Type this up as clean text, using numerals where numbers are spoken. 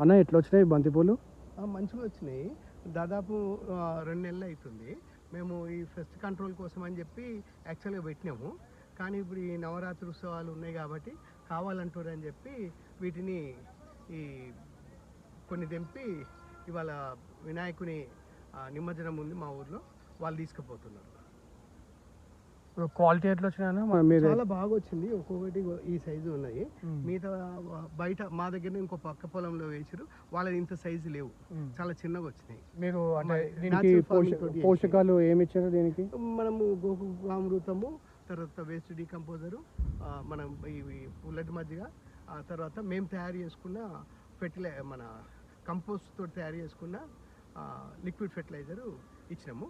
అన్న ఎట్లా వచ్చినాయి బంతిపూలు? మంచిగా వచ్చినాయి. దాదాపు 2 నెలలు అవుతుంది. మేము ఈ పెస్ట్ కంట్రోల్ కోసం అని చెప్పి యాక్చువల్గా పెట్టినాము. కానీ ఇప్పుడు ఈ నవరాత్రి ఉత్సవాలు ఉన్నాయి కాబట్టి కావాలంటారు అని చెప్పి వీటిని ఈ కొన్ని తెంపి ఇవాళ వినాయకుని నిమజ్జనం ఉంది మా ఊర్లో, వాళ్ళు తీసుకుపోతున్నారు. క్వాలిటీ ఎట్లా వచ్చినాయన్న? చాలా బాగా వచ్చింది. ఒక్కొక్కటి ఈ సైజు ఉన్నాయి. మిగతా బయట మా దగ్గర ఇంకో పక్క పొలంలో వేసారు, వాళ్ళది ఇంత సైజు లేవు, చాలా చిన్నగా వచ్చినాయి. మీరు అంటే దీనికి పోషకాలు ఏమి ఇచ్చారు దీనికి? మనము గోకుమామృతము, తర్వాత వేస్ట్ డీకంపోజరు, మనం ఇవి పుల్లటి మజ్జిగ, ఆ తర్వాత మేము తయారు చేసుకున్న మన కంపోస్ట్ తోటి తయారు చేసుకున్న లిక్విడ్ ఫెర్టిలైజరు ఇచ్చినాము.